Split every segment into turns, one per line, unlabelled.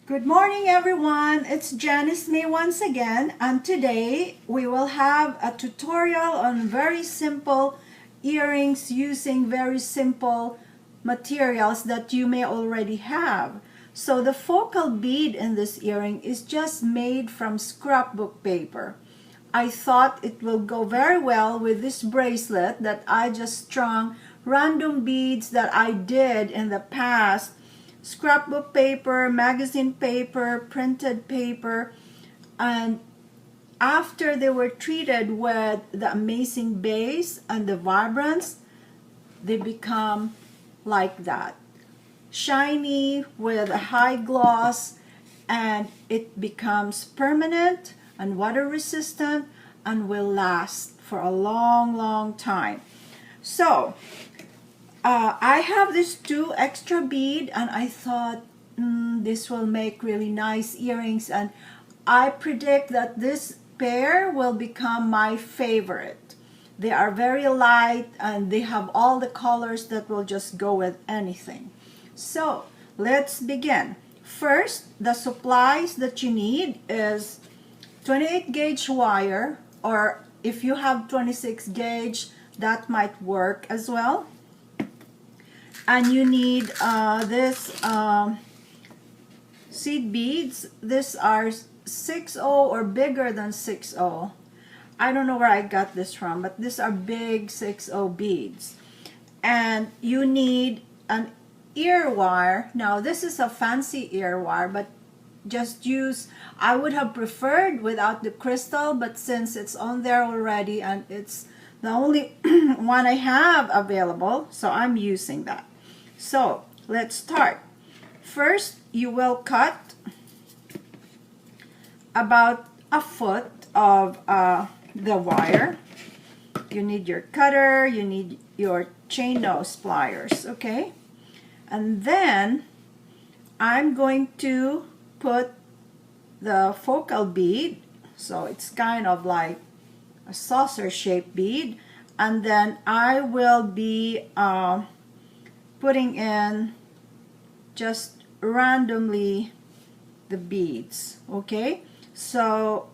Good morning, everyone. It's Janice Mae once again, and today we will have a tutorial on very simple earrings using very simple materials that you may already have. So the focal bead in this earring is just made from scrapbook paper. I thought it will go very well with this bracelet that I just strung random beads that I did in the past. Scrapbook paper, magazine paper, printed paper, and after they were treated with the Amazing Base and the Vibrance, they become like that. Shiny with a high gloss, and it becomes permanent and water resistant and will last for a long time. So I have this 2 extra bead, and I thought this will make really nice earrings, and I predict that this pair will become my favorite. They are very light and they have all the colors that will just go with anything. So let's begin. First, the supplies that you need is 28 gauge wire, or if you have 26 gauge, that might work as well. And you need this seed beads. These are 6/0 or bigger than 6/0. I don't know where I got this from, but these are big 6/0 beads. And you need an ear wire. Now this is a fancy ear wire, but just use, I would have preferred without the crystal, but since it's on there already and it's the only one I have available, so I'm using that. So let's start. First, you will cut about a foot of the wire. You need your cutter, you need your chain nose pliers, okay? And then I'm going to put the focal bead, so it's kind of like a saucer shaped bead, and then I will be putting in just randomly the beads, okay? So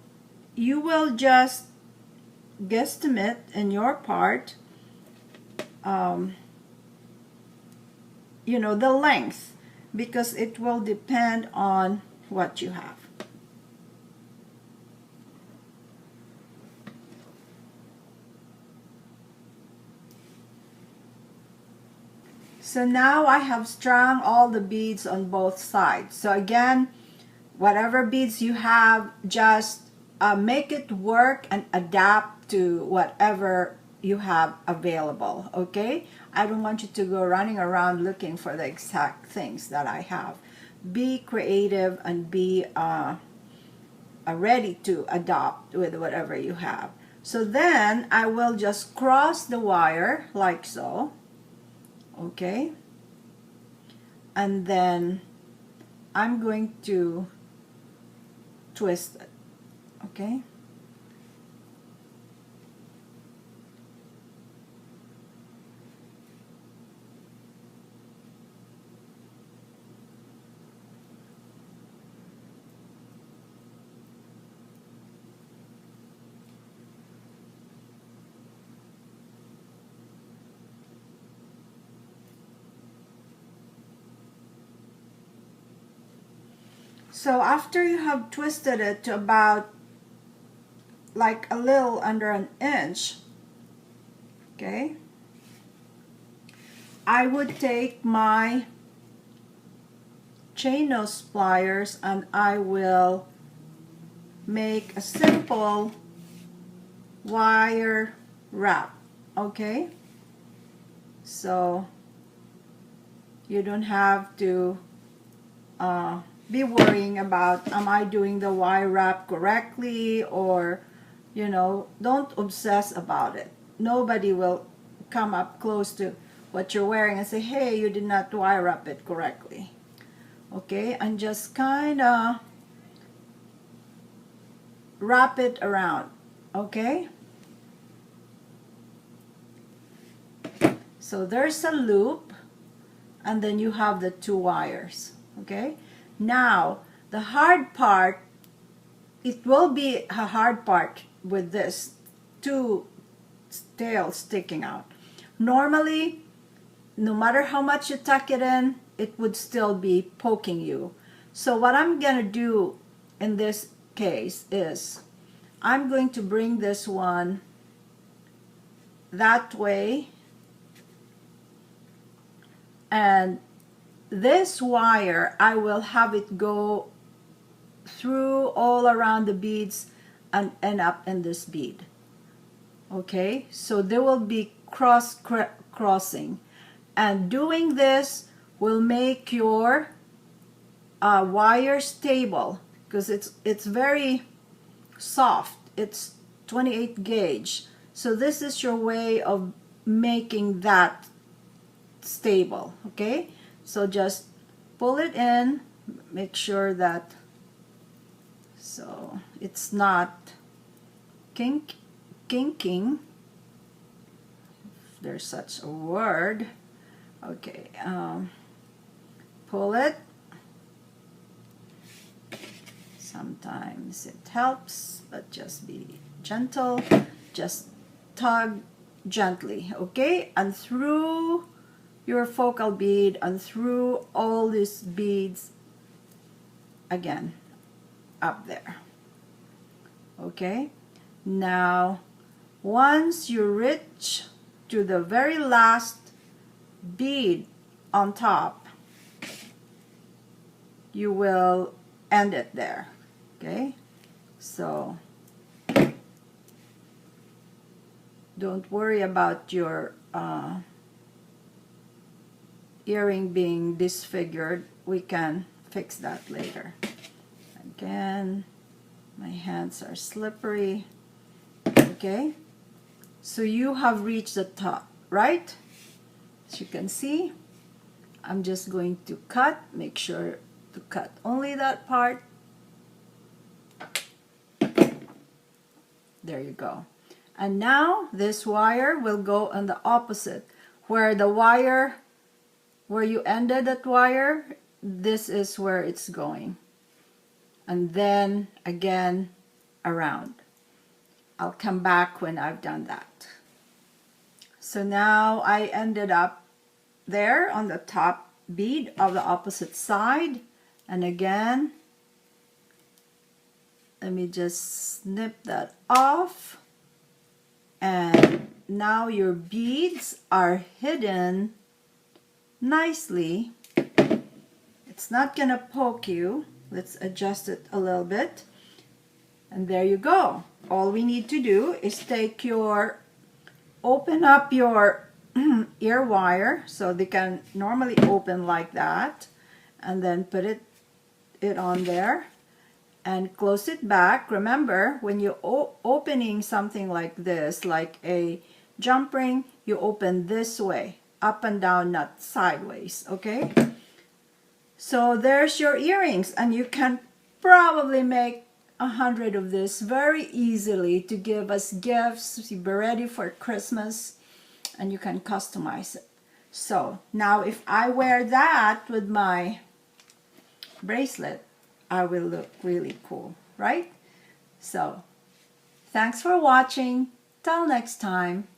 you will just guesstimate in your part, you know, the length, because it will depend on what you have. So now I have strung all the beads on both sides. So again, whatever beads you have, just make it work and adapt to whatever you have available, okay? I don't want you to go running around looking for the exact things that I have. Be creative and be ready to adopt with whatever you have. So then I will just cross the wire like so, okay? And then I'm going to twist it, okay? So after you have twisted it to about like a little under an inch, okay, I would take my chain nose pliers and I will make a simple wire wrap, okay? So you don't have to be worrying about, am I doing the wire wrap correctly, or, you know, don't obsess about it. Nobody will come up close to what you're wearing and say, hey, you did not wire wrap it correctly, okay? And just kind of wrap it around, okay? So there's a loop, and then you have the 2 wires, okay? Now The hard part, it will be a hard part with this two tails sticking out. Normally, no matter how much you tuck it in, it would still be poking you. So what I'm gonna do in this case is I'm going to bring this one that way, and this wire I will have it go through all around the beads and end up in this bead. Okay, so there will be crossing, and doing this will make your wire stable, because it's very soft. It's 28 gauge, so this is your way of making that stable. Okay, so just pull it in, make sure that so it's not kinking, if there's such a word. Okay, pull it. Sometimes it helps, but just be gentle. Just tug gently, okay? And through your focal bead and through all these beads again up there. Okay, now once you reach to the very last bead on top, you will end it there. Okay, so don't worry about your earring being disfigured. We can fix that later. Again, my hands are slippery. Okay, so you have reached the top, right? As you can see, I'm just going to cut. Make sure to cut only that part. There you go. And now this wire will go on the opposite, where the wire, where you ended that wire, this is where it's going. And then again around. I'll come back when I've done that. So now I ended up there on the top bead of the opposite side, and again, let me just snip that off, and now your beads are hidden nicely. It's not gonna poke you. Let's adjust it a little bit, and there you go. All we need to do is take your, open up your ear wire, so they can normally open like that, and then put it on there and close it back. Remember, when you're opening something like this, like a jump ring, you open this way, up and down, not sideways. Okay, so there's your earrings, and you can probably make 100 of this very easily to give as gifts. You'll be ready for Christmas, and you can customize it. So now if I wear that with my bracelet, I will look really cool, right? So thanks for watching. Till next time.